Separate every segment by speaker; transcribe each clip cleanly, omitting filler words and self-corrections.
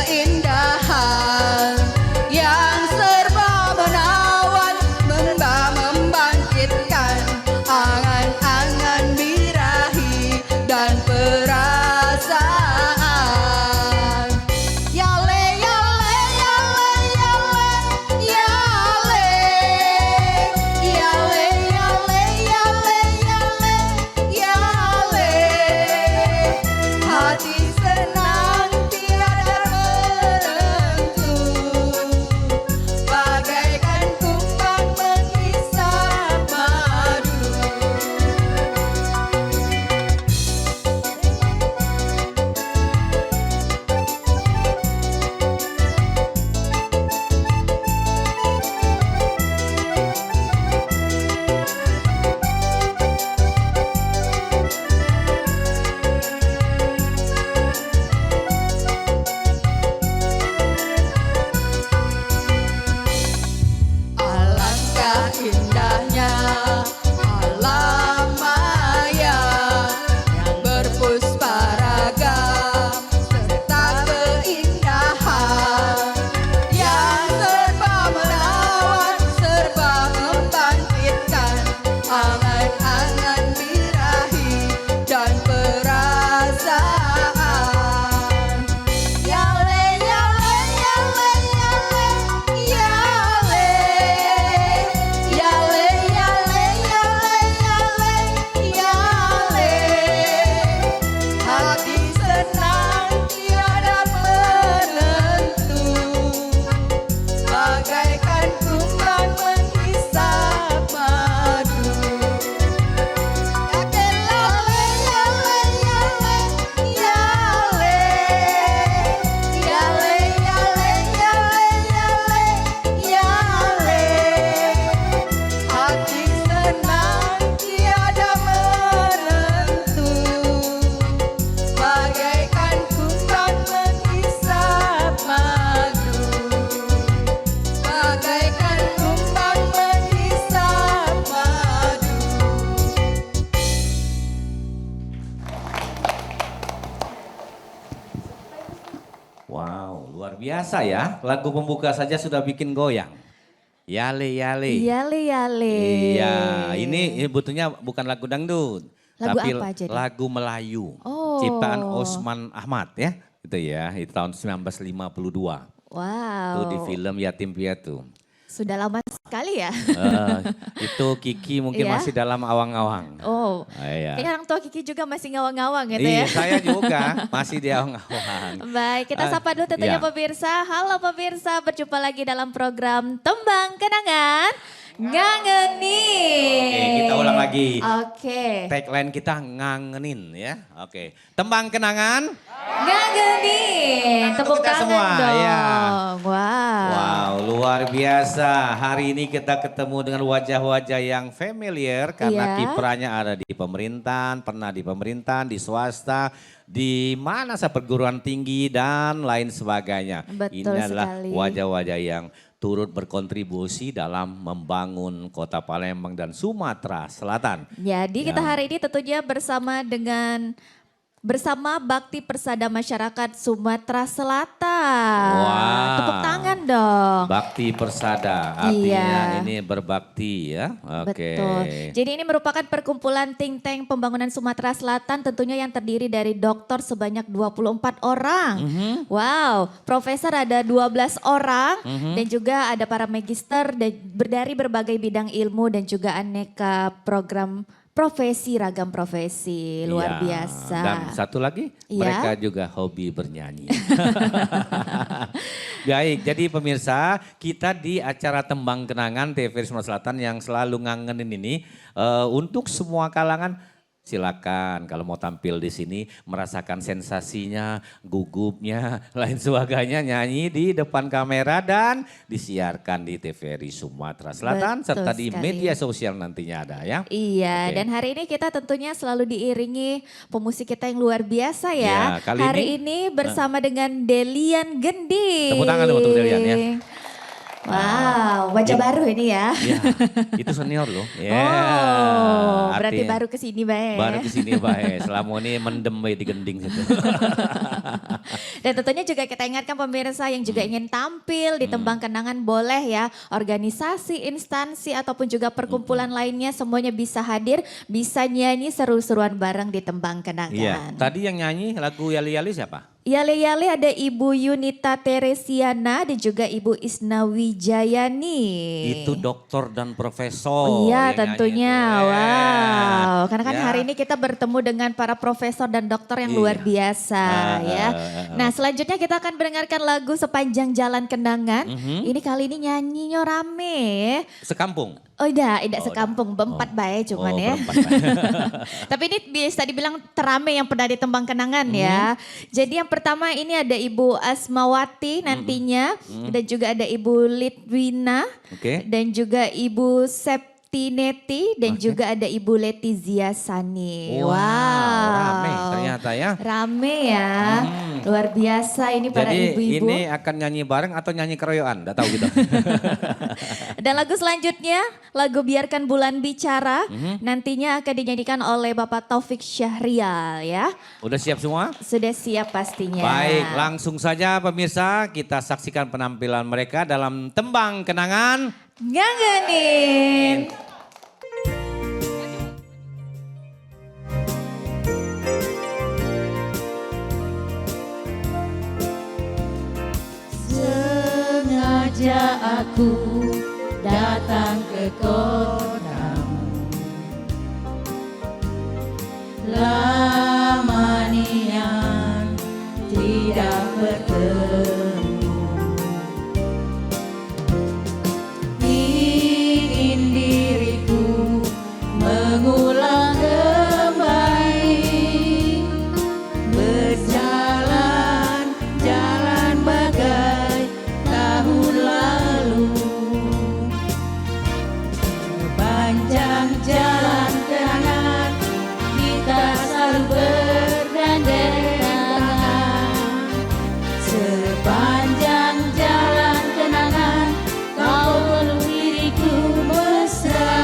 Speaker 1: keindahan yang serba menawan, membangkitkan angan-angan birahi dan perasaan. Yale yale yale yale yale yale yale yale yale yale, hati senang tiada menentu, bagaikan kumbang menghisap madu. Alangkah indahnya alam maya yang berpuspa ragam serta keindahan yang serba menawan, serba membangkitkan angan-angan birahi dan perasaan. Yale yale yale yale yale yale yale yale, hati senang tiada menentu, bagaikan kumbang menghisap madu. Yale yale yale yale yale yale yale, hati senang tiada menentu, bagaikan kumbang menghisap madu, bagaikan kumbang menghisap madu.
Speaker 2: Wow, luar biasa ya. Lagu pembuka saja sudah bikin goyang. Yale yale.
Speaker 3: Yale yale.
Speaker 2: Iya, ini sebetulnya bukan lagu dangdut.
Speaker 3: Lagu
Speaker 2: tapi
Speaker 3: apa jadi?
Speaker 2: lagu Melayu.
Speaker 3: Oh.
Speaker 2: Ciptaan Osman Ahmad ya. Itu ya, itu tahun 1952.
Speaker 3: Wow.
Speaker 2: Itu di film Yatim Piatu.
Speaker 3: Sudah lama sekali ya.
Speaker 2: Itu Kiki mungkin
Speaker 3: Iya.
Speaker 2: masih dalam awang-awang.
Speaker 3: Oh.
Speaker 2: Iya.
Speaker 3: Kayaknya orang tua Kiki juga masih ngawang-ngawang gitu
Speaker 2: Iya,
Speaker 3: ya.
Speaker 2: saya juga masih di awang-awang.
Speaker 3: Baik, kita sapa dulu tentunya
Speaker 2: iya.
Speaker 3: pemirsa. Halo pemirsa, berjumpa lagi dalam program Tembang Kenangan Ngangenin.
Speaker 2: Oke, kita ulang lagi.
Speaker 3: Oke.
Speaker 2: Tagline kita ngangenin ya. Oke. Tembang kenangan.
Speaker 3: Ngangenin. Tepuk
Speaker 2: kita
Speaker 3: tangan
Speaker 2: semua,
Speaker 3: dong.
Speaker 2: ya.
Speaker 3: Wow.
Speaker 2: Wow, luar biasa. Hari ini kita ketemu dengan wajah-wajah yang familiar karena
Speaker 3: Iya.
Speaker 2: kiprahnya ada di pemerintahan, pernah di pemerintahan, di swasta, di mana perguruan tinggi dan lain sebagainya.
Speaker 3: Betul
Speaker 2: Ini adalah
Speaker 3: sekali.
Speaker 2: wajah-wajah yang turut berkontribusi dalam membangun Kota Palembang dan Sumatera Selatan.
Speaker 3: Jadi kita
Speaker 2: Ya.
Speaker 3: hari ini tentunya bersama Bakti Persada Masyarakat Sumatera Selatan.
Speaker 2: Wow.
Speaker 3: Tepuk tangan dong.
Speaker 2: Bakti Persada, artinya
Speaker 3: Iya.
Speaker 2: ini berbakti ya. Oke.
Speaker 3: Betul. Jadi ini merupakan perkumpulan think tank pembangunan Sumatera Selatan tentunya yang terdiri dari dokter sebanyak 24 orang. Wow, profesor ada 12 orang dan juga ada para magister dari berbagai bidang ilmu dan juga aneka program profesi, ragam profesi. Luar
Speaker 2: Iya.
Speaker 3: biasa.
Speaker 2: Dan satu lagi,
Speaker 3: Iya.
Speaker 2: mereka juga hobi bernyanyi. Baik, jadi pemirsa, kita di acara Tembang Kenangan TVRI Sumatera Selatan yang selalu ngangenin ini untuk semua kalangan. Silakan kalau mau tampil di sini merasakan sensasinya, gugupnya, lain sebagainya nyanyi di depan kamera dan disiarkan di TVRI Sumatera Selatan
Speaker 3: Betul
Speaker 2: serta di
Speaker 3: sekali.
Speaker 2: media sosial nantinya ada ya.
Speaker 3: Iya,
Speaker 2: Oke.
Speaker 3: dan hari ini kita tentunya selalu diiringi pemusik kita yang luar biasa ya.
Speaker 2: Ya, kali
Speaker 3: hari ini bersama dengan Delian Gending.
Speaker 2: Tepuk tangan dong untuk Delian ya.
Speaker 3: Wow, wajah baru ini ya.
Speaker 2: Ya, itu senior loh. Ya,
Speaker 3: Oh, berarti
Speaker 2: artinya
Speaker 3: baru kesini Bae.
Speaker 2: baru kesini bae. Selama ini mendem bae di gending situ.
Speaker 3: Dan tentunya juga kita ingatkan pemirsa yang juga ingin tampil di Tembang Kenangan boleh ya. Organisasi, instansi ataupun juga perkumpulan lainnya semuanya bisa hadir. Bisa nyanyi seru-seruan bareng di Tembang
Speaker 2: Iya,
Speaker 3: Kenangan.
Speaker 2: tadi yang nyanyi lagu Yali-Yali siapa?
Speaker 3: Yale-yale ada Ibu Yunita Teresiana dan juga Ibu Isna Wijayani.
Speaker 2: Itu doktor dan profesor.
Speaker 3: Oh iya
Speaker 2: yang nyanyi
Speaker 3: tentunya,
Speaker 2: itu.
Speaker 3: wow. Karena kan
Speaker 2: Ya.
Speaker 3: hari ini kita bertemu dengan para profesor dan dokter yang luar
Speaker 2: Iya.
Speaker 3: biasa ya. Nah selanjutnya kita akan mendengarkan lagu Sepanjang Jalan Kenangan. Ini kali ini nyanyinya rame.
Speaker 2: Sekampung.
Speaker 3: Oh tidak sekampung, berempat baik cuman
Speaker 2: Oh,
Speaker 3: ya.
Speaker 2: berempat.
Speaker 3: Tapi ini bisa dibilang terame yang pernah di Tembang Kenangan ya. Jadi yang pertama ini ada Ibu Asmawati nantinya. Dan juga ada Ibu Litwina.
Speaker 2: Oke.
Speaker 3: Dan juga Ibu Septineti dan juga ada Ibu Letizia Sani.
Speaker 2: Wow, rame ternyata ya.
Speaker 3: Rame ya, luar biasa ini para
Speaker 2: Jadi
Speaker 3: ibu-ibu.
Speaker 2: ini akan nyanyi bareng atau nyanyi keroyokan? Enggak tahu gitu.
Speaker 3: Dan lagu selanjutnya, lagu Biarkan Bulan Bicara. Nantinya akan dinyanyikan oleh Bapak Taufik Syahrial ya.
Speaker 2: Udah siap semua?
Speaker 3: Sudah siap pastinya.
Speaker 2: Baik, langsung saja pemirsa kita saksikan penampilan mereka dalam Tembang Kenangan.
Speaker 3: Ngangenin.
Speaker 1: Sengaja aku datang ke kotamu, lama niat tidak bertemu, ingin diriku mengulang kembali, berjalan jalan bagai tahun lalu, sepanjang jalan kenangan kita selalu bergandeng tangan, sepanjang jalan kenangan kau peluk diriku mesra,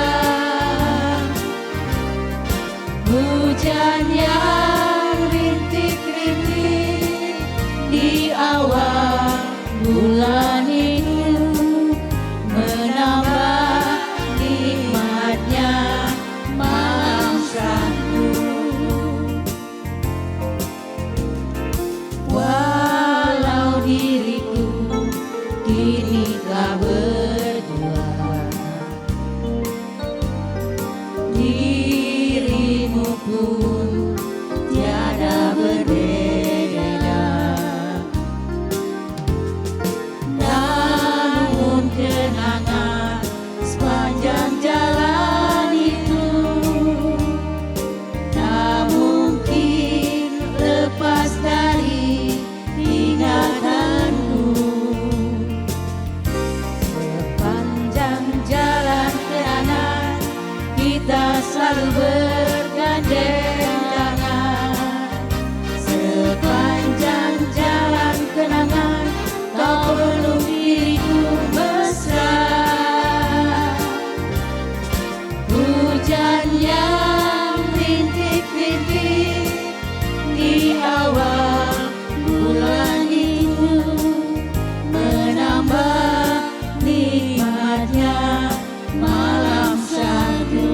Speaker 1: hujan yang rintik-rintik di awal bulan itu menambah nikmatnya malam Sabtu. Walau diriku kini telah berdua, dirimu pun tiada berbeda. Namun kenangan sepanjang jalan itu tak mungkin lepas dari ingatanku. Sepanjang jalan kenangan kita selalu bergandeng tangan, sepanjang jalan kenangan kau peluk diriku mesra, hujan yang rintik-rintik di awal bulan itu menambah nikmatnya malam Sabtu.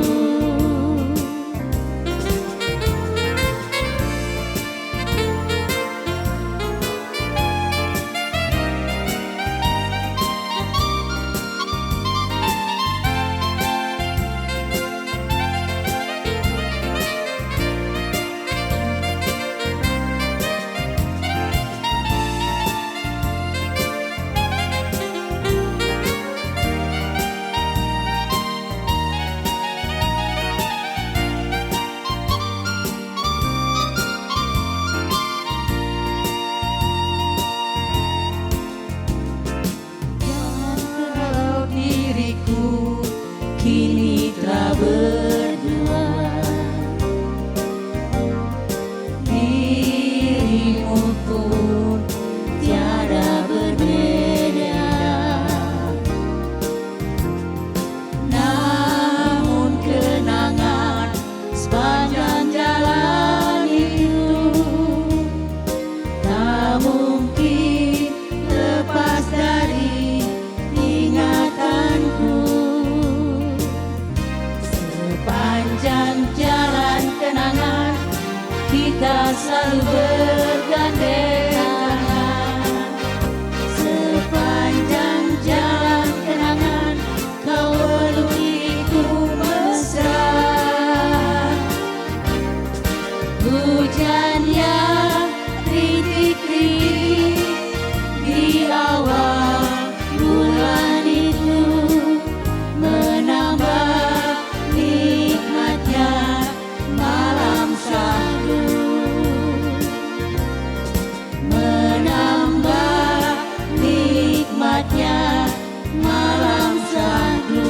Speaker 1: bergandeng tangan. Sepanjang jalan kenangan kau pelukiku mesra. Hujan yang rintik-rintik di awal bulan itu menambah nikmatnya malam syahdu. Menambah nikmatnya malam syahdu.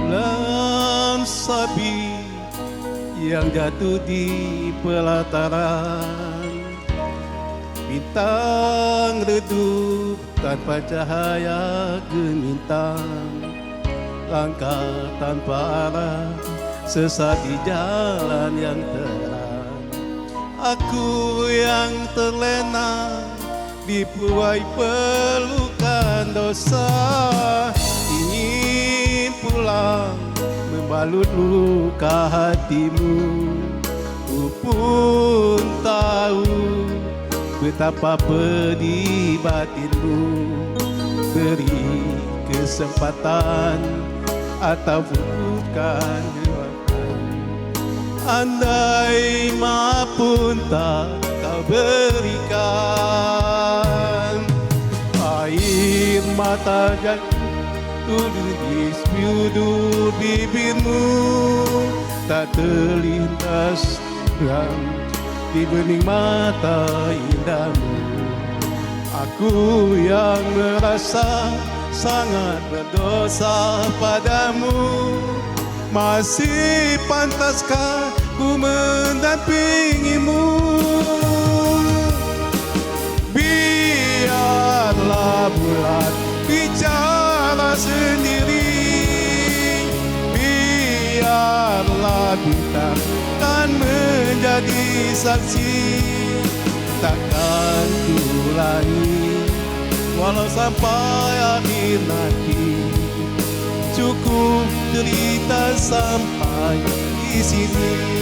Speaker 4: Bulan sabit yang jatuh di pelataran, bintang redup tanpa cahaya gemintang, langkah tanpa arah sesat di jalan yang terang. Aku yang terlena dibuai pelukan dosa, ingin pulang membalut luka hatimu. Ku pun tahu betapa pedih batinmu. Beri kesempatan atau bukan lupakan. Andai maafun tak kau berikan, air mata jatuh turun di sudut bibirmu, tak terlintas terang di bening mata indahmu. Aku yang merasa sangat berdosa padamu, masih pantaskah ku mendampingimu? Biarlah bulan bicara sendiri, biarlah bintang kan menjadi saksi. Takkan kulangi walau sampai akhir nanti, cukup cerita sampai di sini.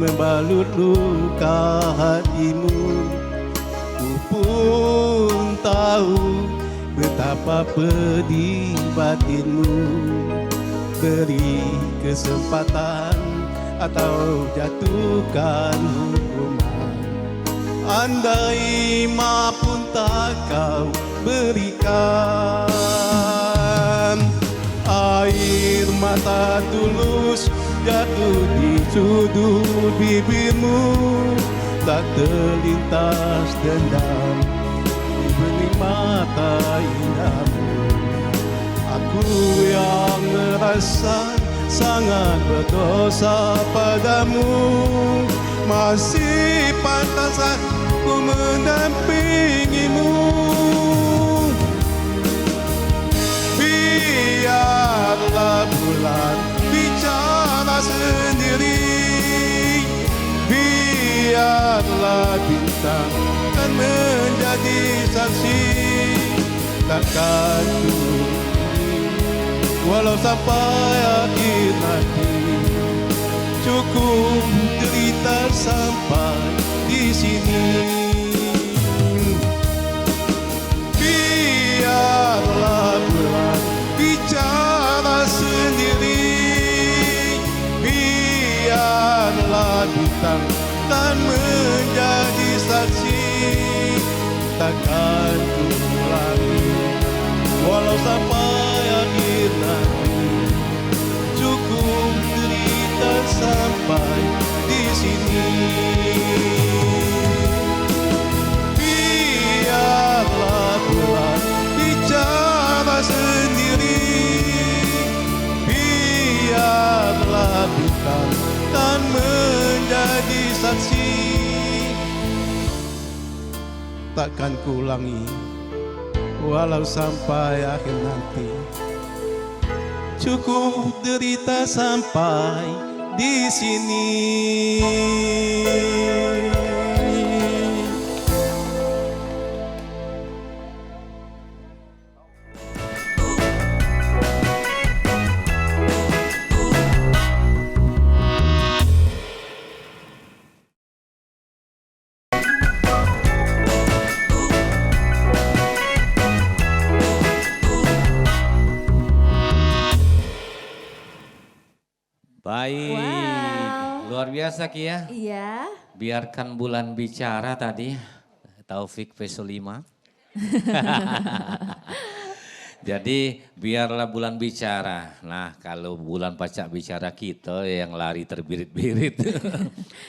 Speaker 4: Membalut luka hatimu. Ku pun tahu betapa pedih batinmu. Beri kesempatan atau jatuhkan hukuman. Andai maafun tak kau berikan, air mata tulus jatuh di sudut bibirmu, tak terlintas dendam di bening mata indahmu. Aku yang merasa sangat berdosa padamu, masih pantas aku mendampingimu. Biarlah bulan bicara sendiri, biarlah bintang kan menjadi saksi. Takkan walau sampai akhir nanti, cukup cerita sampai di sini. Biarlah bulan bicara sendiri, biarlah bintang dan menjadi saksi. Takkan ku ulangi walau sampai akhir nanti. Cukup derita sampai di sini. Biarlah bulan bicara sendiri, biarlah bintang dan menjadi saksi. Takkan ku ulangi walau sampai akhir nanti. Cukup derita sampai di sini.
Speaker 2: Baik,
Speaker 3: Wow.
Speaker 2: luar biasa Ki ya.
Speaker 3: Iya.
Speaker 2: Biarkan bulan bicara tadi, Taufik Pesulima. Jadi biarlah bulan bicara. Nah kalau bulan pacak bicara kita yang lari terbirit-birit.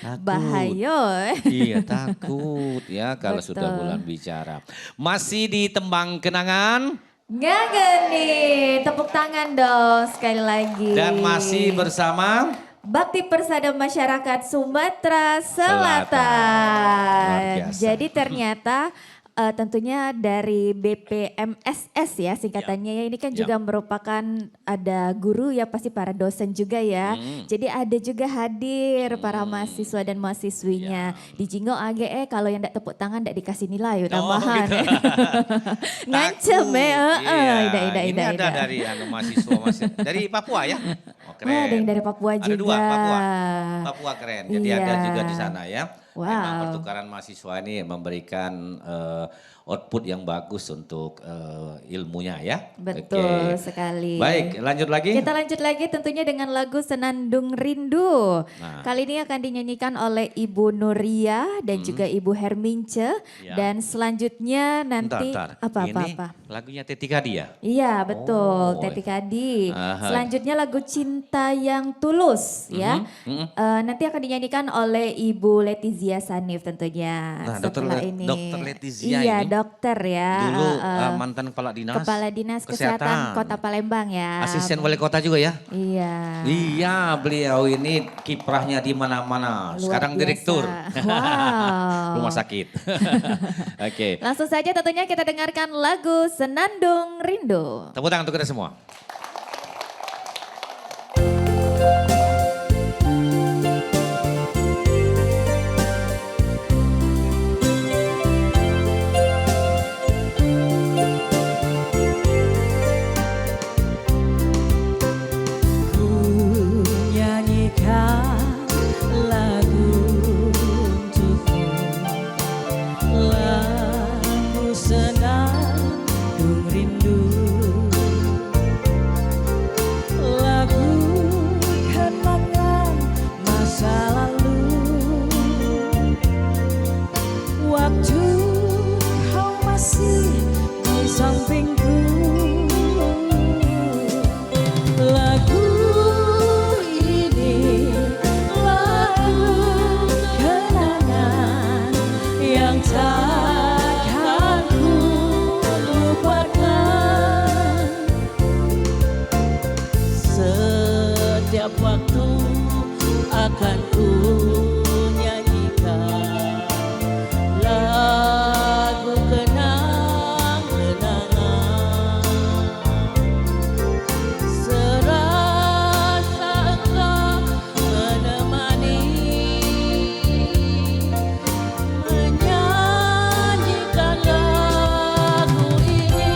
Speaker 2: Takut.
Speaker 3: Bahaya.
Speaker 2: Iya takut ya kalau
Speaker 3: Betul.
Speaker 2: sudah bulan bicara. Masih di tembang kenangan.
Speaker 3: Ngangeni, tepuk tangan dong sekali lagi.
Speaker 2: Dan masih bersama
Speaker 3: Bakti Persada Masyarakat Sumatera
Speaker 2: Selatan. Luar
Speaker 3: Selatan.
Speaker 2: biasa.
Speaker 3: Jadi ternyata tentunya dari BPMSS ya singkatannya ya, ini kan
Speaker 2: Ya.
Speaker 3: juga merupakan ada guru ya pasti para dosen juga ya. Jadi ada juga hadir para mahasiswa dan mahasiswinya. Di Jinggo AGE kalau yang tidak tepuk tangan tidak dikasih nilai tambahan.
Speaker 2: gitu.
Speaker 3: Ngancem ya.
Speaker 2: Iya,
Speaker 3: Ida,
Speaker 2: ini ada dari mahasiswa dari Papua ya. Oh, keren.
Speaker 3: Wah, ada yang dari Papua
Speaker 2: Ada
Speaker 3: juga.
Speaker 2: dua, Papua keren. Jadi
Speaker 3: Iya.
Speaker 2: ada juga di sana ya.
Speaker 3: Wow.
Speaker 2: Memang pertukaran mahasiswa ini memberikan output yang bagus untuk ilmunya ya.
Speaker 3: Betul
Speaker 2: Oke.
Speaker 3: sekali.
Speaker 2: Baik, lanjut lagi.
Speaker 3: Kita lanjut lagi tentunya dengan lagu Senandung Rindu.
Speaker 2: Nah.
Speaker 3: Kali ini akan dinyanyikan oleh Ibu Nuria dan juga Ibu Hermince.
Speaker 2: Ya.
Speaker 3: Dan selanjutnya nanti
Speaker 2: Bentar.
Speaker 3: apa.
Speaker 2: Ini lagunya Teti Kadi ya?
Speaker 3: Iya betul,
Speaker 2: Oh.
Speaker 3: Teti Kadi.
Speaker 2: Aha.
Speaker 3: Selanjutnya lagu Cinta Yang Tulus ya. Nanti akan dinyanyikan oleh Ibu Letizia Sanif tentunya.
Speaker 2: Nah,
Speaker 3: setelah ini.
Speaker 2: Dokter Letizia
Speaker 3: iya,
Speaker 2: ini
Speaker 3: dokter ya.
Speaker 2: Dulu mantan kepala dinas.
Speaker 3: Kepala Dinas Kesehatan Kota Palembang ya.
Speaker 2: Asisten wali kota juga ya?
Speaker 3: Iya.
Speaker 2: Iya, beliau ini kiprahnya di mana-mana.
Speaker 3: Luar
Speaker 2: Sekarang
Speaker 3: biasa.
Speaker 2: direktur
Speaker 3: Wow.
Speaker 2: rumah sakit. Oke,
Speaker 3: Langsung saja tentunya kita dengarkan lagu Senandung Rindu.
Speaker 2: tepuk tangan untuk kita semua.
Speaker 1: Nyanyikan lagu untukmu, lagu senandung rindu, lagu kenangan masa lalu, waktu kau masih di sampingku. Lagu ini lagu kenangan yang takkan ku lupakan. Setiap waktu akan ku nyanyikan lagu kenang-kenangan. Serasa engkau menemani, menyanyikan lagu ini.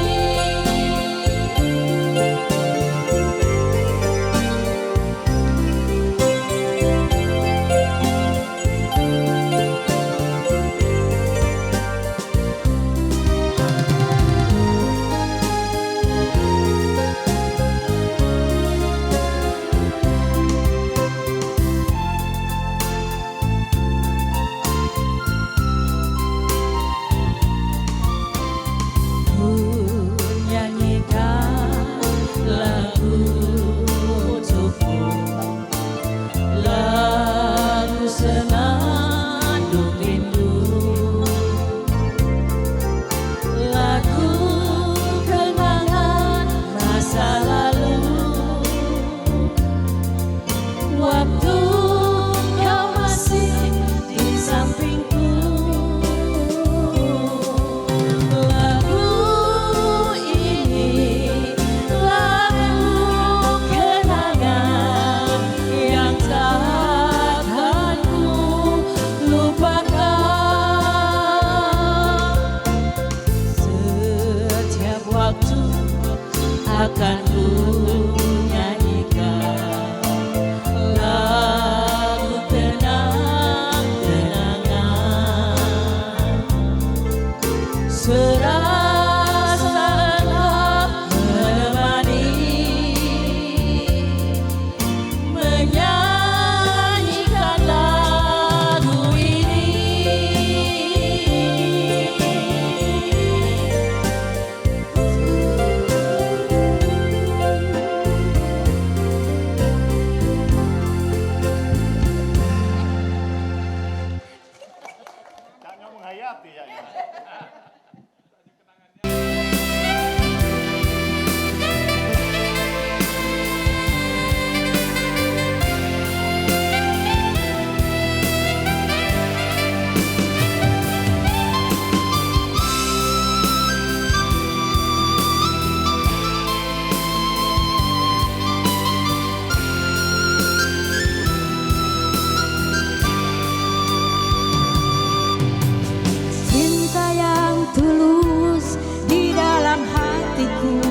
Speaker 5: Cinta yang tulus di dalam hatiku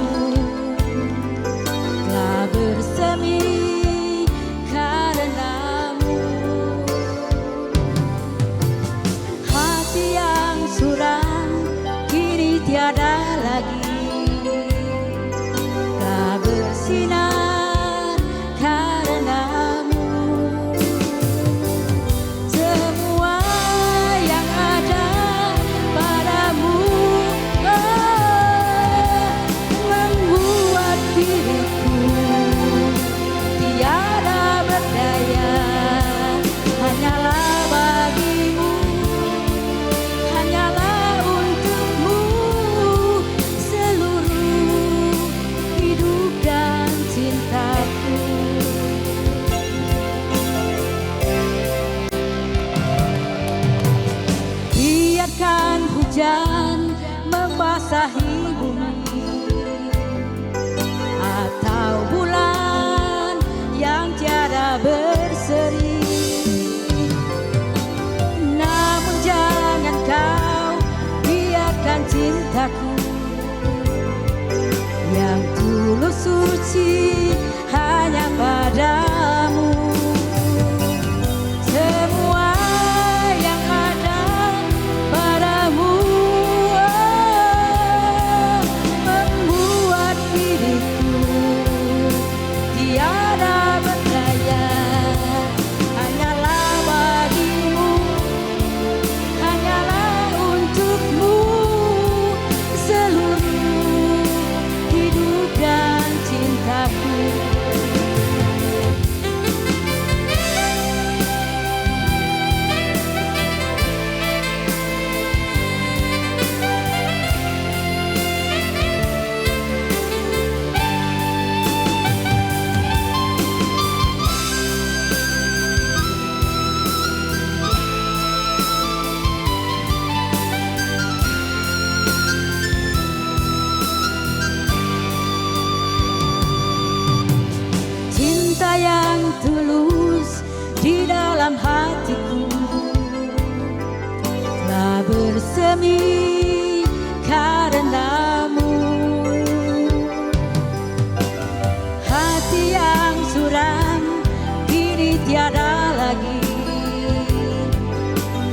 Speaker 5: telah bersemi karenamu. Hati yang suram kini tiada lagi, telah bersinar karenamu. Semua yang ada padamu membuat diriku tiada berdaya. Hanyalah bagimu, hanyalah untukmu seluruh hidup dan cintaku. Biarkan hujan membasahi bumi atau bulan yang tiada berseri, namun jangan kau biarkan cintaku yang tulus suci hanya padamu. Semua yang ada padamu membuat diriku tiada berdaya. Hanyalah bagimu, hanyalah untukmu seluruh hidup dan cintaku. Cinta yang tulus di dalam hatiku telah bersemi karenamu. Hati yang suram kini tiada lagi,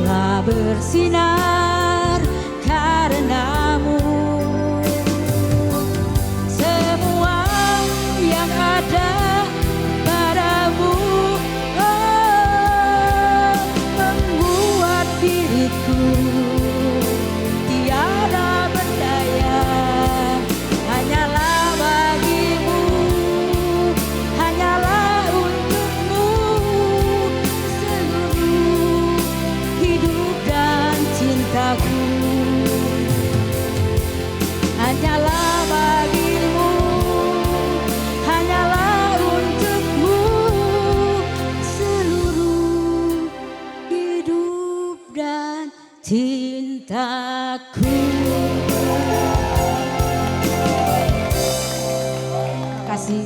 Speaker 5: telah bersinar karenamu. Semua yang ada padamu membuat diriku tiada berdaya. Hanyalah bagimu, hanyalah untukmu seluruh hidup dan cintaku. Hanyalah bagimu, hanyalah untukmu seluruh hidup dan cintaku. Kasih.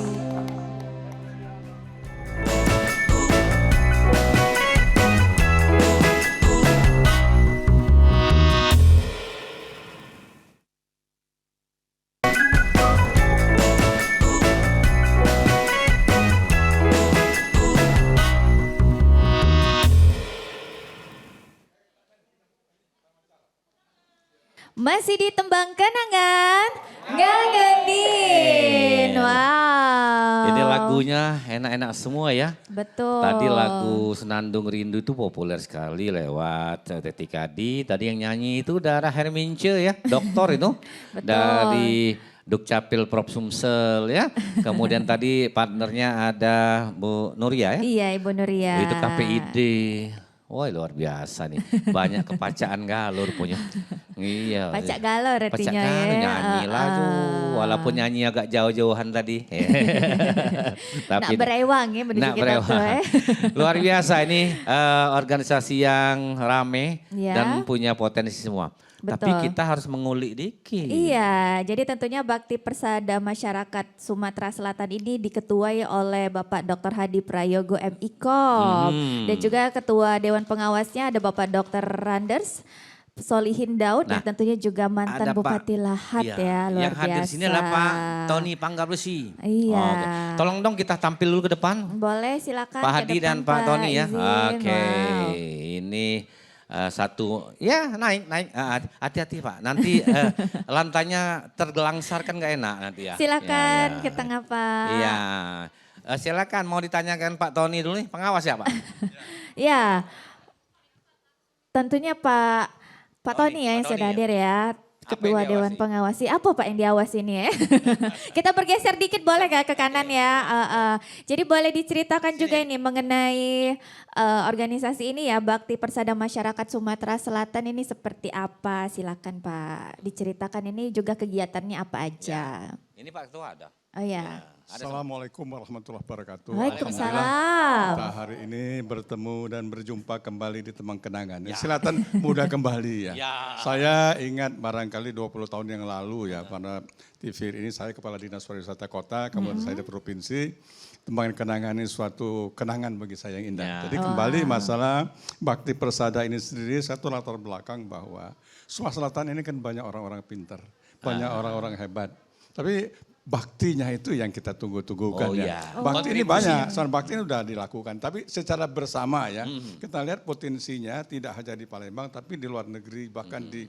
Speaker 3: Masih di Tembang Kenangan, ngangenin. Wow.
Speaker 2: Ini lagunya enak-enak semua ya.
Speaker 3: Betul.
Speaker 2: Tadi lagu Senandung Rindu itu populer sekali lewat Teti Kadi. Tadi yang nyanyi itu Dara Hermince ya, dokter itu.
Speaker 3: Betul.
Speaker 2: Dari Dukcapil Prop Sumsel ya. Kemudian tadi partnernya ada Bu Nuria ya.
Speaker 3: Iya Ibu Nuria.
Speaker 2: Itu KPID. Wah luar biasa nih, banyak kepacaan galur punya. Iya.
Speaker 3: Pacak galor
Speaker 2: Pacak
Speaker 3: artinya
Speaker 2: galur,
Speaker 3: ya.
Speaker 2: nyanyi lah tuh, walaupun nyanyi agak jauh-jauhan tadi.
Speaker 3: Nak berewang ya menuju
Speaker 2: Nak
Speaker 3: kita tuh
Speaker 2: berewang. Luar biasa ini organisasi yang rame
Speaker 3: Ya.
Speaker 2: dan punya potensi semua. Tapi
Speaker 3: Betul.
Speaker 2: kita harus mengulik dikit.
Speaker 3: Iya, jadi tentunya Bakti Persada Masyarakat Sumatera Selatan ini diketuai oleh Bapak Dr. Hadi Prayogo MIKOM. Dan juga Ketua Dewan Pengawasnya ada Bapak Dr. Randers Solihin Daud dan tentunya juga mantan
Speaker 2: ada Pak-
Speaker 3: Bupati Lahat
Speaker 2: Iya,
Speaker 3: ya, luar
Speaker 2: yang hadir
Speaker 3: biasa.
Speaker 2: sini adalah Pak Tony Panggabersih.
Speaker 3: Iya.
Speaker 2: Oke. Tolong dong kita tampil dulu ke depan.
Speaker 3: Boleh silakan
Speaker 2: Pak
Speaker 3: ke
Speaker 2: Hadi
Speaker 3: depan,
Speaker 2: dan Pak Tony ya.
Speaker 3: izin.
Speaker 2: Oke,
Speaker 3: Wow.
Speaker 2: ini satu, ya naik. Hati-hati Pak, nanti lantainya tergelangsar kan gak enak nanti ya.
Speaker 3: Silakan
Speaker 2: Ya, ya.
Speaker 3: ke tengah Pak.
Speaker 2: Iya, silakan mau ditanyakan Pak Tony dulu nih, pengawas ya Pak?
Speaker 3: Ya, tentunya Pak Tony ya yang
Speaker 2: Pak Tony
Speaker 3: sudah
Speaker 2: ya.
Speaker 3: hadir ya.
Speaker 2: Apa
Speaker 3: Ketua
Speaker 2: yang
Speaker 3: Dewan
Speaker 2: diawasi?
Speaker 3: Pengawasi. Apa Pak yang diawasi ini ya? Kita bergeser dikit boleh gak ke kanan ya? Jadi boleh diceritakan juga ini mengenai organisasi ini ya, Bakti Persada Masyarakat Sumatera Selatan ini seperti apa? Silakan Pak, diceritakan ini juga kegiatannya apa aja.
Speaker 2: Ini Pak Ketua ada.
Speaker 3: Oh ya.
Speaker 4: Assalamualaikum warahmatullahi wabarakatuh.
Speaker 3: Waalaikumsalam.
Speaker 4: Kita hari ini bertemu dan berjumpa kembali di Temang Kenangan. Selatan muda kembali ya. Saya ingat barangkali 20 tahun yang lalu ya, pada TV ini saya Kepala Dinas Pariwisata Kota, kemudian saya di Provinsi. Temang Kenangan ini suatu kenangan bagi saya yang indah. Jadi kembali masalah Bakti Persada ini sendiri, satu latar belakang bahwa Sumatera Selatan ini kan banyak orang-orang pintar, banyak orang-orang hebat. Tapi baktinya itu yang kita tunggu-tunggukan
Speaker 2: Oh,
Speaker 4: ya.
Speaker 2: iya.
Speaker 4: Bakti ini banyak, soal bakti ini sudah dilakukan. Tapi secara bersama ya, kita lihat potensinya tidak hanya di Palembang, tapi di luar negeri, bahkan di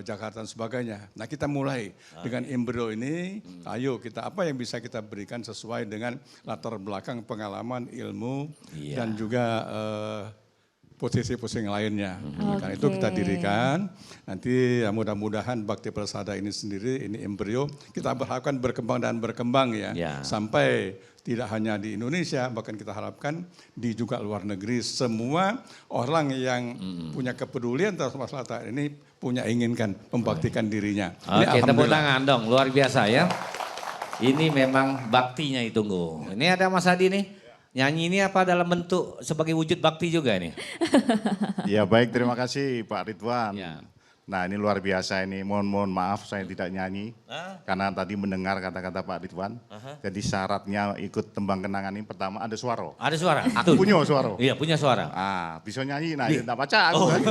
Speaker 4: Jakarta dan sebagainya. Nah kita mulai dengan embrio ini, ayo kita apa yang bisa kita berikan sesuai dengan latar belakang pengalaman, ilmu, dan juga posisi-posisi lainnya. Karena itu kita dirikan, nanti ya mudah-mudahan Bakti Persada ini sendiri, ini embrio, kita harapkan berkembang dan berkembang ya. Sampai tidak hanya di Indonesia, bahkan kita harapkan di juga luar negeri. Semua orang yang punya kepedulian terhadap masalah ini punya inginkan membaktikan dirinya.
Speaker 2: Oke, tepuk tangan dong, luar biasa ya. Ini memang baktinya ditunggu. Ini ada Mas Hadi nih. Nyanyi ini apa dalam bentuk sebagai wujud bakti juga nih?
Speaker 6: Ya baik, terima kasih Pak Ridwan.
Speaker 2: Ya.
Speaker 6: Nah ini luar biasa ini, mohon maaf saya tidak nyanyi. Karena tadi mendengar kata-kata Pak Ridwan. Jadi syaratnya ikut tembang kenangan ini pertama ada suara.
Speaker 2: Ada suara?
Speaker 6: Aku punya suara.
Speaker 2: Iya punya suara.
Speaker 6: Bisa nyanyi, nah tidak baca aku kan.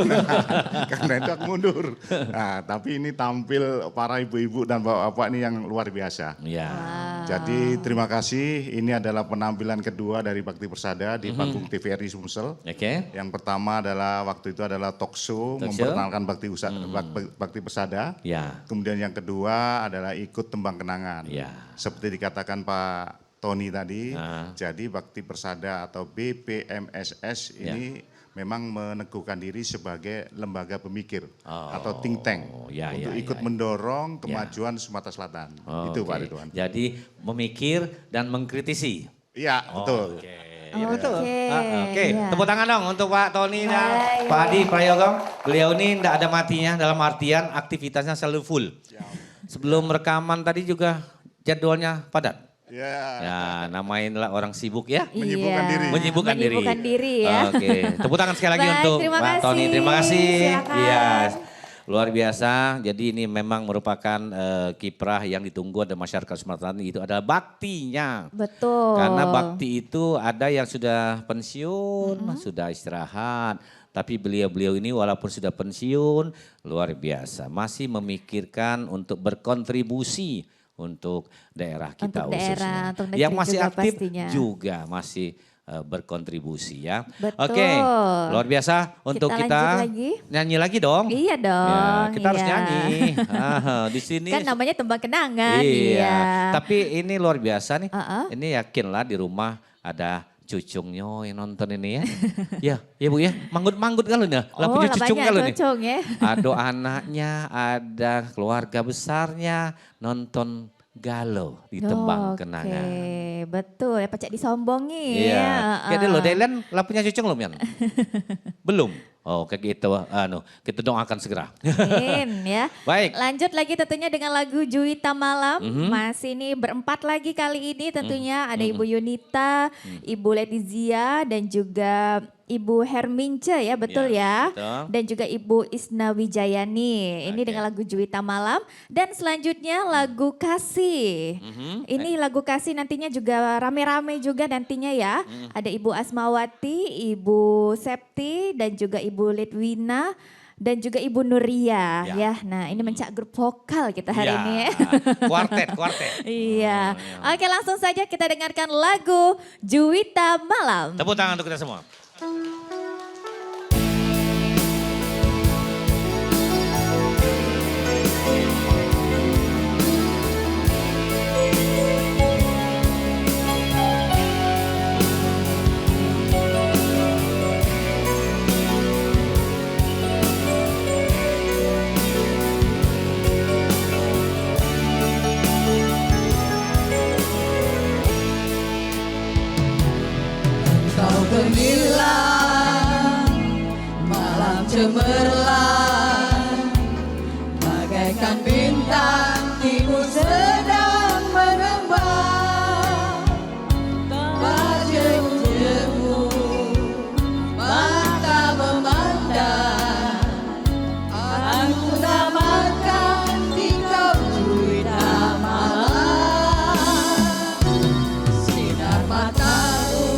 Speaker 6: Karena itu aku mundur. Nah, tapi ini tampil para ibu-ibu dan bapak-bapak ini yang luar biasa.
Speaker 2: Iya.
Speaker 6: Jadi terima kasih, ini adalah penampilan kedua dari Bakti Persada di panggung TVRI Sumsel.
Speaker 2: Oke.
Speaker 6: Yang pertama adalah waktu itu adalah talk show,
Speaker 2: Talk show.
Speaker 6: memperkenalkan Bakti Persada.
Speaker 2: Ya.
Speaker 6: Kemudian yang kedua adalah ikut tembang kenangan.
Speaker 2: Ya.
Speaker 6: Seperti dikatakan Pak Tony tadi, jadi Bakti Persada atau BPMSS ini memang meneguhkan diri sebagai lembaga pemikir atau think tank untuk ikut mendorong kemajuan Sumatera Selatan. Itu Pak Ridwan.
Speaker 2: Jadi memikir dan mengkritisi.
Speaker 6: Iya, betul.
Speaker 2: Oke, tepuk tangan dong untuk Pak Tony dan Pak Hadi Prayogo. Beliau ini tidak ada matinya dalam artian aktivitasnya selalu full. Sebelum rekaman tadi juga jadwalnya padat. Ya, namainlah orang sibuk ya.
Speaker 6: Menyibukkan diri.
Speaker 2: Menyibukkan diri.
Speaker 3: Menyibukkan diri ya.
Speaker 2: Oke, tepuk tangan sekali lagi
Speaker 3: Baik,
Speaker 2: untuk
Speaker 3: terima
Speaker 2: Pak Tony.
Speaker 3: kasih.
Speaker 2: Terima kasih.
Speaker 3: Silakan.
Speaker 2: Iya. Luar biasa, jadi ini memang merupakan kiprah yang ditunggu oleh masyarakat Sumatera Selatan, itu adalah baktinya.
Speaker 3: Betul.
Speaker 2: Karena bakti itu ada yang sudah pensiun, sudah istirahat. Tapi beliau-beliau ini walaupun sudah pensiun, luar biasa. Masih memikirkan untuk berkontribusi untuk daerah kita
Speaker 3: Untuk daerah,
Speaker 2: khususnya.
Speaker 3: untuk negeri
Speaker 2: Yang masih
Speaker 3: juga
Speaker 2: aktif
Speaker 3: pastinya.
Speaker 2: juga masih berkontribusi ya.
Speaker 3: Betul.
Speaker 2: Oke, luar biasa untuk
Speaker 3: Kita
Speaker 2: kita,
Speaker 3: lanjut lagi.
Speaker 2: nyanyi lagi dong.
Speaker 3: Iya dong.
Speaker 2: Ya, kita harus
Speaker 3: iya.
Speaker 2: nyanyi. Di sini.
Speaker 3: Kan namanya tembang kenangan.
Speaker 2: Iya. Tapi ini luar biasa nih.
Speaker 3: Uh-uh.
Speaker 2: Ini yakinlah di rumah ada cucungnya yang nonton ini ya. Ya Bu ya, manggut-manggut kalau nih. Lah punya
Speaker 3: lah
Speaker 2: cucung
Speaker 3: banyak
Speaker 2: kalau nih.
Speaker 3: cucung ya.
Speaker 2: Ada anaknya, ada keluarga besarnya nonton galau di tembang kenangan.
Speaker 3: Oke, betul ya pacak disombongi.
Speaker 2: Iya, kayak lo Delen lah punya cucu belum Yan? Belum. Oh kayak gitu, kita doakan segera.
Speaker 3: Amin ya.
Speaker 2: Baik.
Speaker 3: Lanjut lagi tentunya dengan lagu Juwita Malam. Masih ini berempat lagi kali ini tentunya ada Ibu Yunita, Ibu Letizia dan juga Ibu Hermince ya betul ya.
Speaker 2: Betul.
Speaker 3: Dan juga Ibu Isna Wijayani. Ini dengan lagu Juwita Malam. Dan selanjutnya lagu Kasih. Ini lagu Kasih nantinya juga rame-rame juga nantinya ya. Ada Ibu Asmawati, Ibu Septi dan juga Ibu Litwina. Dan juga Ibu Nuria ya. Nah ini mencak grup vokal kita hari ini ya.
Speaker 2: Kuartet.
Speaker 3: Iya. Oke langsung saja kita dengarkan lagu Juwita Malam.
Speaker 2: Tepuk tangan untuk kita semua.
Speaker 1: Kau gemilang, malam cemerlang, bagaikan bintang timur sedang mengembang. Berjemu-jemu, mata memandang, aku dapatkan di kau juwita malam. Sinar matamu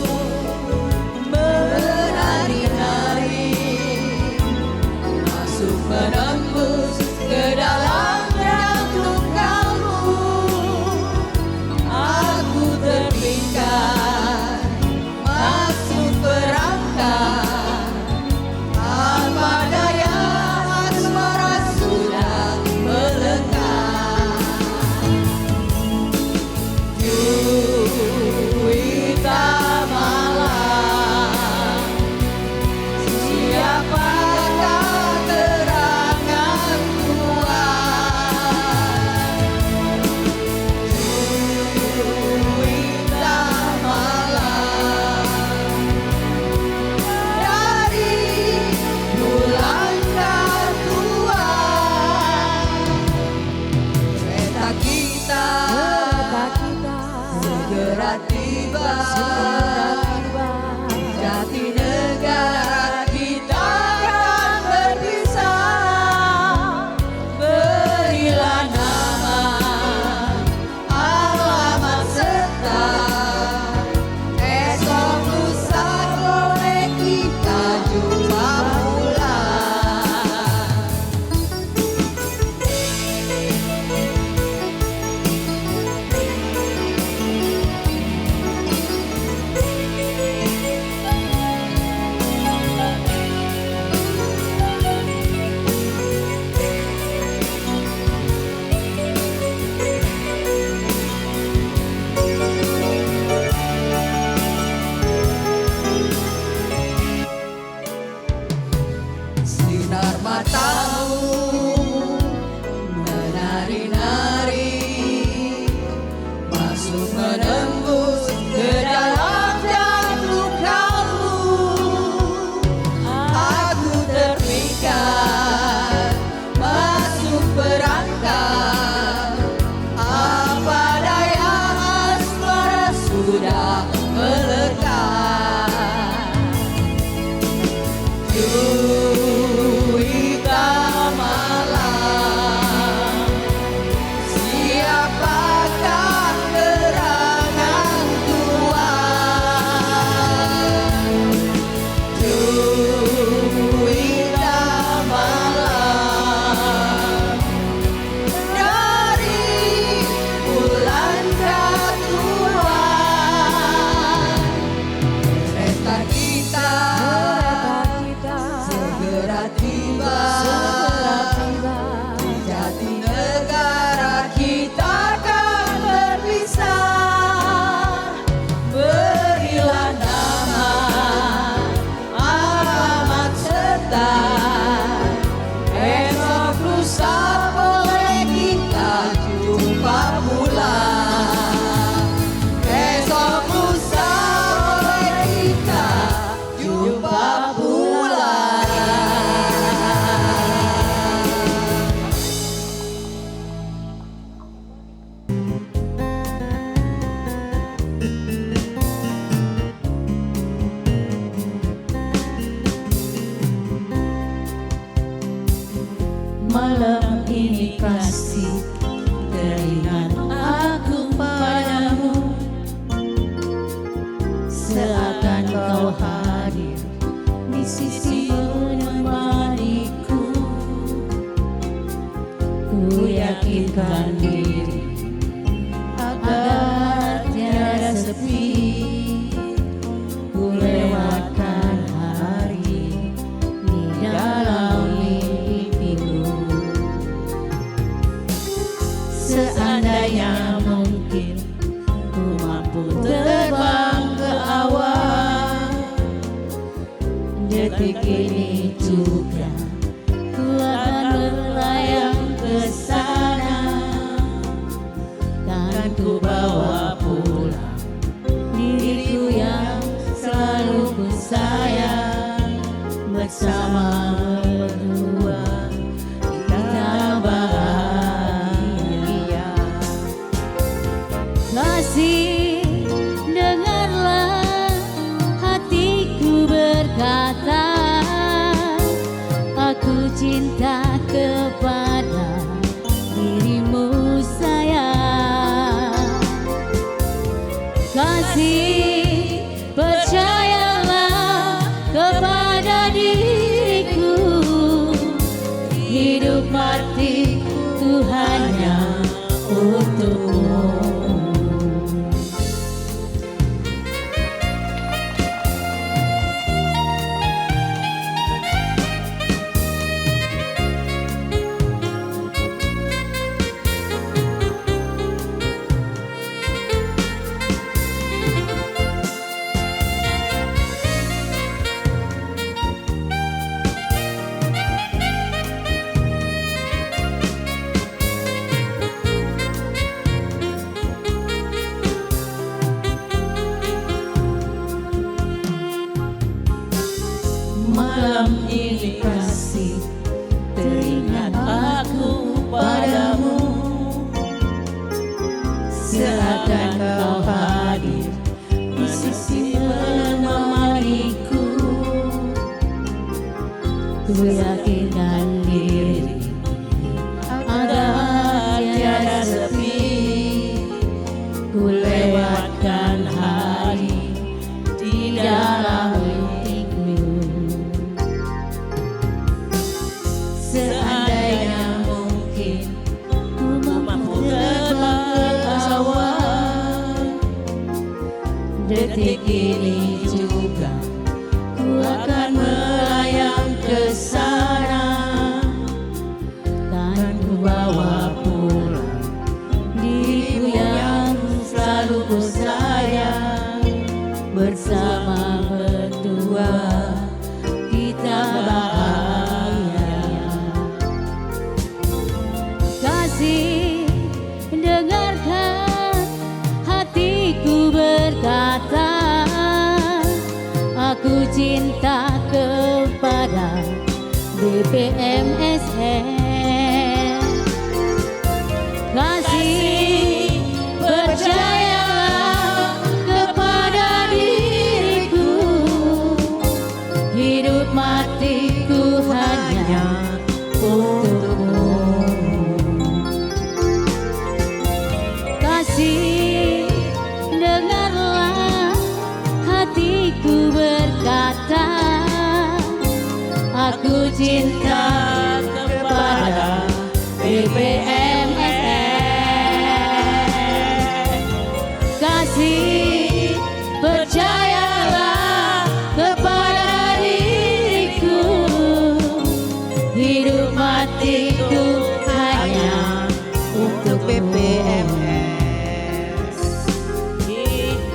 Speaker 1: menari-nari, masuk menembus ke dalam jantung kalbu. Aku terpikat, masuk perangkap, apa daya asmara sudah melekat. Juwita malam, siapakah terangan Tuhan? Juwita malam, dari bulan Tuhan. Kereta kita segera tiba, jati negara kita akan berpisah. Berilah nama, alamat serta, esok lusa boleh kita jumpa pulang. Sinar matamu menari-nari, masuk menembus ke dalam jantung kalbu. Aku terpikat, masuk perangkap, apa daya asmara sudah melekat. Juwita malam, siapakah terangan Tuhan? Juwita malam, dari bulan Tuhan. Kereta kita segera tiba, jati negara kita akan berpisah. Berilah nama, alamat serta, esok lusa boleh kita jumpa pula.
Speaker 5: Malam ini kasih teringat aku padamu, seakan kau hadir di sisi menemaniku. Ku yakinkan diri agar tiada sepi, ku lewatkan hari di dalam mimpiku. Seandainya mungkin ku mampu terbang ke awan, detik ini juga ku akan melayang ke sana. Dan ku bawa pulang diriku yang selalu ku sayang. Bersama berdua kita bahagia. Kasih, dengarlah hatiku berkata, aku cinta kepada dirimu sayang. Kasih, percayalah kepada diriku, hidup mati ku hanya untukmu. Malam ini kasih teringat aku padamu, seakan kau hadir di sisi menemaniku. Ku yakinkan diri agar tiada sepi, ku lewatkan hari di dalam mimpiku. Seandainya mungkin ku mampu terbang ke awan, detik ini juga ku akan melayang ke sana. Dan ku bawa pulang diriku yang selalu ku sayang. Bersama berdua kita bahagia. Kasih, dengarkan hatiku berkata, aku cinta kepada BPMSN. Kasih, percayalah kepada diriku, hidup matiku hanya untukmu. Kasih, dengarlah hatiku berkata, aku cinta kepada BPMSN. Kasih, percayalah kepada diriku, hidup matiku hanya untuk BPMS.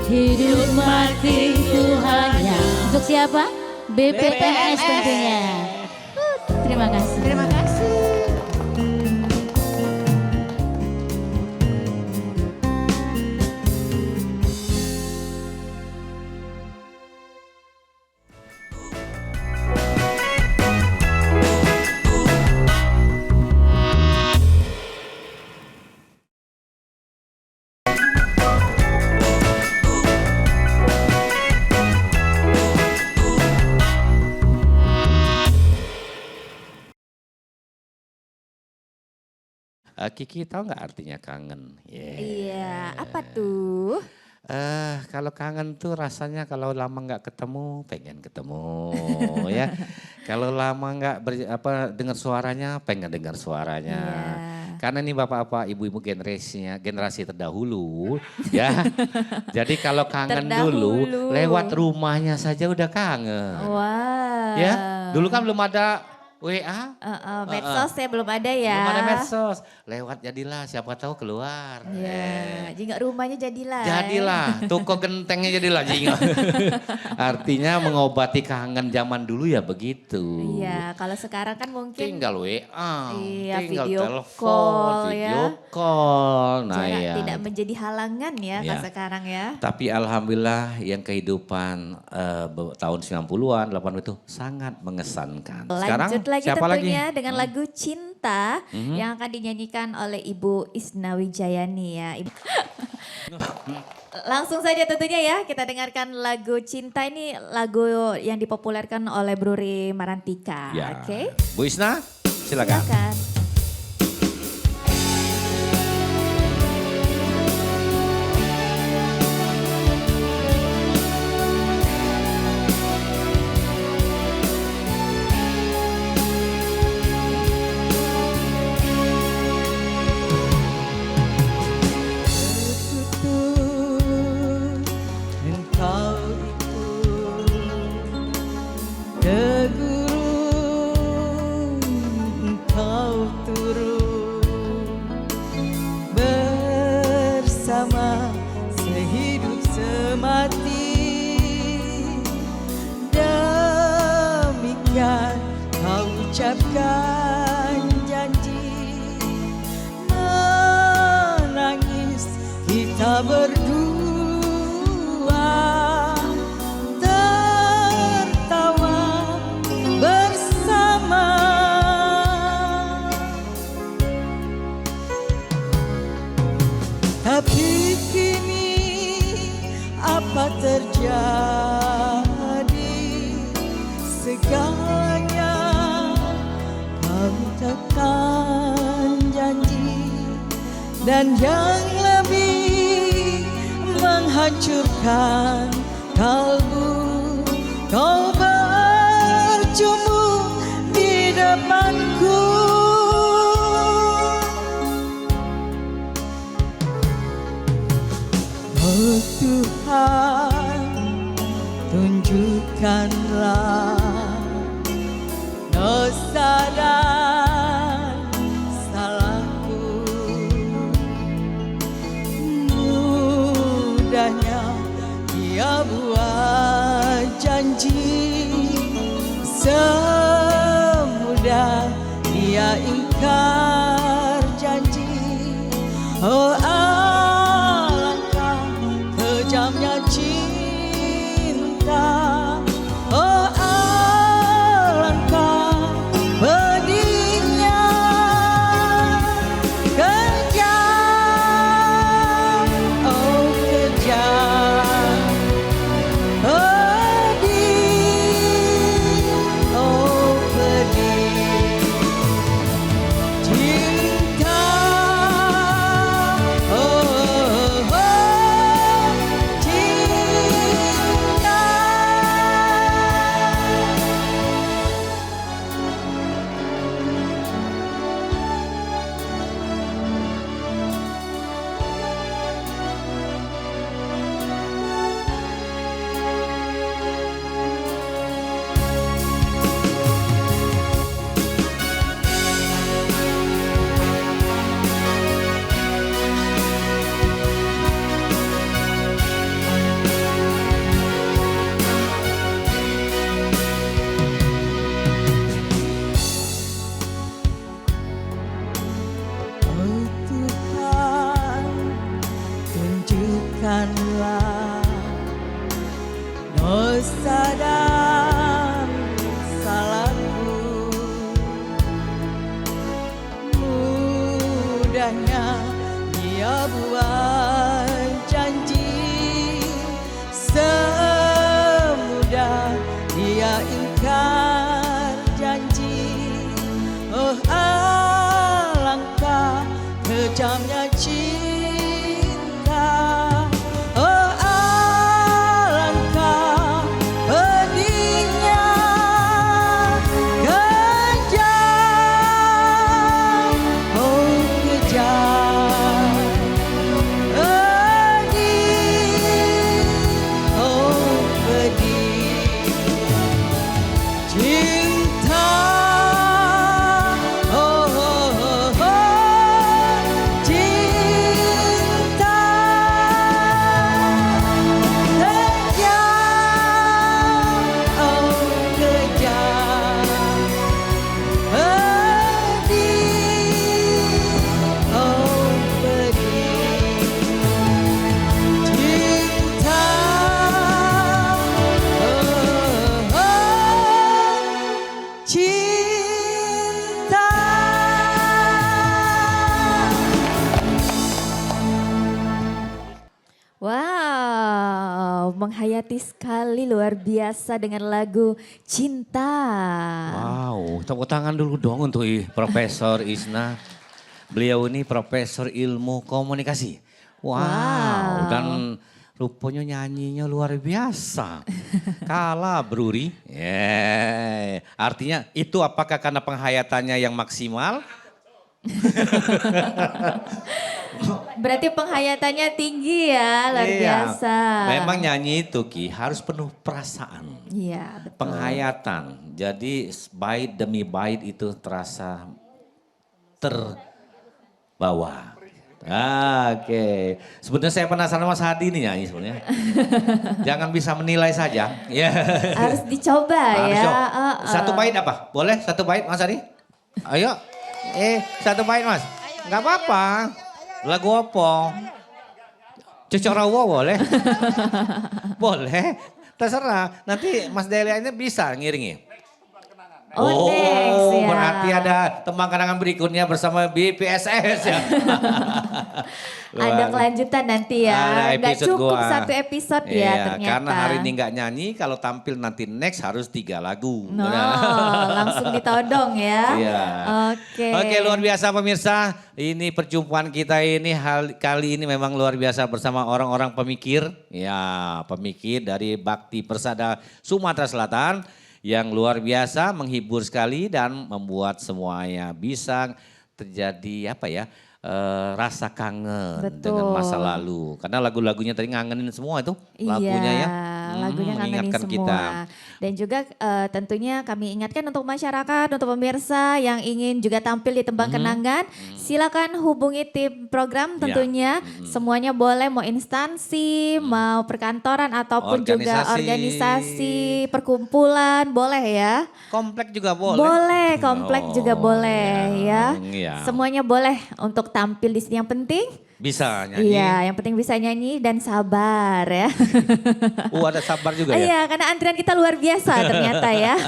Speaker 5: Hidup matiku hanya untuk siapa? BPMS tentunya. Terima kasih.
Speaker 1: Terima kasih.
Speaker 2: Kiki tahu nggak artinya kangen?
Speaker 3: Iya, apa tuh?
Speaker 2: Kalau kangen tuh rasanya kalau lama nggak ketemu pengen ketemu ya. Kalau lama nggak dengar suaranya pengen dengar suaranya. Karena ini bapak-bapak, ibu-ibu generasi terdahulu ya. Jadi kalau kangen dulu lewat rumahnya saja udah kangen.
Speaker 3: Wah.
Speaker 2: Ya, dulu kan belum ada WA.
Speaker 3: Medsos ya belum ada ya.
Speaker 2: Belum ada medsos. Lewat jadilah, siapa tahu keluar.
Speaker 3: Iya, jingga rumahnya jadilah.
Speaker 2: Jadilah, toko gentengnya jadilah jingga. Artinya mengobati kangen zaman dulu ya begitu.
Speaker 3: Iya, kalau sekarang kan mungkin
Speaker 2: tinggal WA,
Speaker 3: iya,
Speaker 2: tinggal
Speaker 3: video
Speaker 2: telepon,
Speaker 3: call,
Speaker 2: video
Speaker 3: ya.
Speaker 2: call. Nah
Speaker 3: jarak
Speaker 2: ya.
Speaker 3: tidak menjadi halangan ya,
Speaker 2: Ya.
Speaker 3: kalau sekarang ya.
Speaker 2: Tapi alhamdulillah yang kehidupan tahun 90-an, 80 itu sangat mengesankan. Sekarang
Speaker 3: Lanjut lagi
Speaker 2: siapa
Speaker 3: tentunya
Speaker 2: lagi?
Speaker 3: dengan lagu Cinta yang akan dinyanyikan oleh Ibu Isna Wijayani ya. Langsung saja tentunya ya kita dengarkan lagu Cinta, ini lagu yang dipopulerkan oleh Bruri Marantika.
Speaker 2: Ya.
Speaker 3: Oke.
Speaker 2: Bu Isna, silakan.
Speaker 3: Silakan.
Speaker 1: Engkau itu ke gurun, engkau turun bersama sehidup semati. Demikian kau ucapkan janji, menangis kita berdua, tertawa bersama. Tapi kini apa terjadi, segalanya kau tekan janji, dan yang lebih menghancurkan kalbu, kau bercumbu di depanku. Oh Tuhan, tunjukkanlah dosa dan salahku. Mudahnya dia buat janji, semudah dia ingkar janji. Oh alangkah kejamnya cinta, oh alangkah pedihnya. Kejam, oh kejam, pedih, oh pedih. Cinta, oh, oh, cinta. Oh Tuhan, tunjukkanlah dosa dan salahku. Mudahnya dia buat janji, semudah dia ingkar janji. Oh alangkah
Speaker 3: menghayati sekali luar biasa dengan lagu Cinta.
Speaker 2: Wow, tepuk tangan dulu dong untuk Profesor Isna. Beliau ini Profesor Ilmu Komunikasi. Wow. Dan rupanya nyanyinya luar biasa. Kalah Bruri. Artinya itu apakah karena penghayatannya yang maksimal?
Speaker 3: Berarti penghayatannya tinggi ya, luar biasa.
Speaker 2: Memang nyanyi itu Ki harus penuh perasaan.
Speaker 3: Iya, betul.
Speaker 2: Penghayatan. Jadi bait demi bait itu terasa terbawa. Oke. Sebenarnya saya penasaran Mas Hadi nih nyanyi sebenarnya. Jangan bisa menilai saja. Ya.
Speaker 3: Harus dicoba
Speaker 2: Harus
Speaker 3: ya.
Speaker 2: coba. Satu bait apa? Boleh satu bait Mas Hadi? Ayo. Satu bait Mas. Enggak apa-apa. Lagu apa? Cocok rawa boleh? Boleh. Terserah. Nanti Mas Delia ini bisa ngiringi.
Speaker 3: Oh, next, ya.
Speaker 2: Berarti ada tembang kenangan berikutnya bersama BPSS ya.
Speaker 3: Ada kelanjutan nanti ya.
Speaker 2: Ada
Speaker 3: Nggak
Speaker 2: episode
Speaker 3: cukup
Speaker 2: gua.
Speaker 3: satu episode ya
Speaker 2: Iya,
Speaker 3: ternyata.
Speaker 2: karena hari ini nggak nyanyi, kalau tampil nanti next harus 3 lagu.
Speaker 3: No, langsung ditodong ya.
Speaker 2: Iya.
Speaker 3: Oke.
Speaker 2: Oke, luar biasa pemirsa. Ini perjumpaan kita ini kali ini memang luar biasa bersama orang-orang pemikir. Ya, pemikir dari Bakti Persada Sumatera Selatan yang luar biasa, menghibur sekali dan membuat semuanya bisa terjadi rasa kangen
Speaker 3: Betul.
Speaker 2: dengan masa lalu. Karena lagu-lagunya tadi ngangenin semua itu lagunya ya.
Speaker 3: Lagunya ngangenin
Speaker 2: mengingatkan
Speaker 3: semua.
Speaker 2: kita.
Speaker 3: Dan juga tentunya kami ingatkan untuk masyarakat, untuk pemirsa yang ingin juga tampil di Tembang Kenangan, silakan hubungi tim program tentunya. Semuanya boleh, mau instansi, mau perkantoran ataupun juga organisasi, perkumpulan, boleh ya.
Speaker 2: Komplek juga boleh.
Speaker 3: Boleh, komplek juga boleh ya.
Speaker 2: Iya.
Speaker 3: Semuanya boleh untuk tampil di sini. Yang penting
Speaker 2: Bisa nyanyi.
Speaker 3: iya, yang penting bisa nyanyi dan sabar ya.
Speaker 2: Ada sabar juga ya.
Speaker 3: Iya, karena antrian kita luar biasa ternyata ya.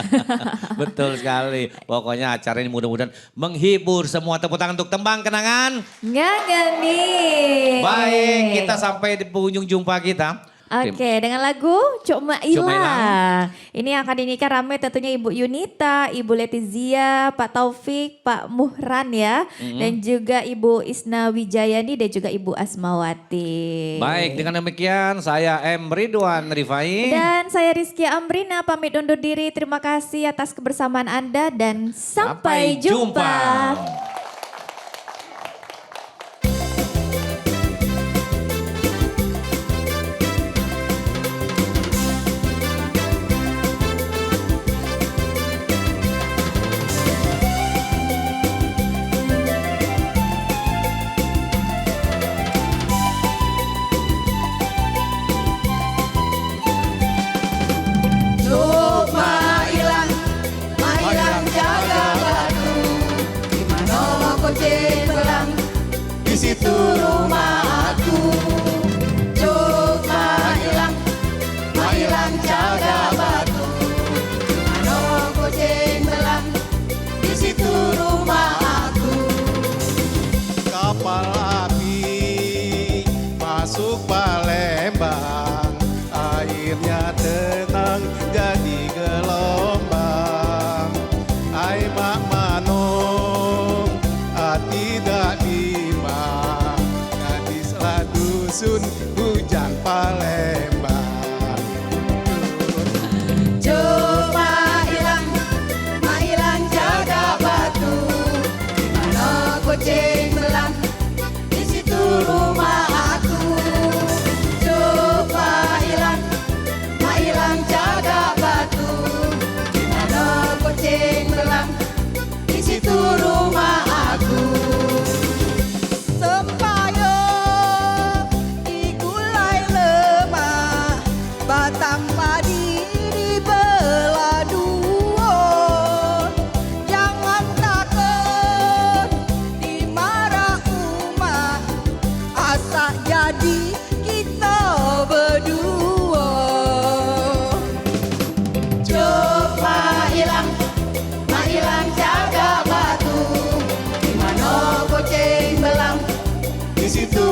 Speaker 2: Betul sekali. Pokoknya acara ini mudah-mudahan menghibur semua. Tepuk tangan untuk Tembang Kenangan.
Speaker 3: Nih.
Speaker 2: Baik, kita sampai di penghujung jumpa kita.
Speaker 3: Oke, dengan lagu Cuma
Speaker 2: Cuma Ilang.
Speaker 3: Ilang. Ini yang akan dinyanyikan rame tentunya Ibu Yunita, Ibu Letizia, Pak Taufik, Pak Muhran ya. Dan juga Ibu Isna Wijayani dan juga Ibu Asmawati.
Speaker 2: Baik, dengan demikian saya M. Ridwan Rifai.
Speaker 3: Dan saya Rizkia Amrina pamit undur diri. Terima kasih atas kebersamaan Anda dan sampai jumpa.
Speaker 1: Di situ rumah aku. Cuma hilang jaga batu. Mano kucing belang. Di situ rumah aku.
Speaker 7: Kapal api masuk Palembang, airnya tenang jadi gelombang. Ai mak manong tidak dimang, gadislah dusun hujan Palembang.
Speaker 1: Cuma hilang jaga batu. Di mana kucing belang, di situ rumah aku. Cuma hilang jaga batu. Di mana kucing belang, di situ rumah aku. Sempayo di gulai lemah, batang padi dibelah dua. Jangan takut dimarah umat, asal jadi kita berdua. Cuma hilang jaga batu. Di mana kucing belang, di situ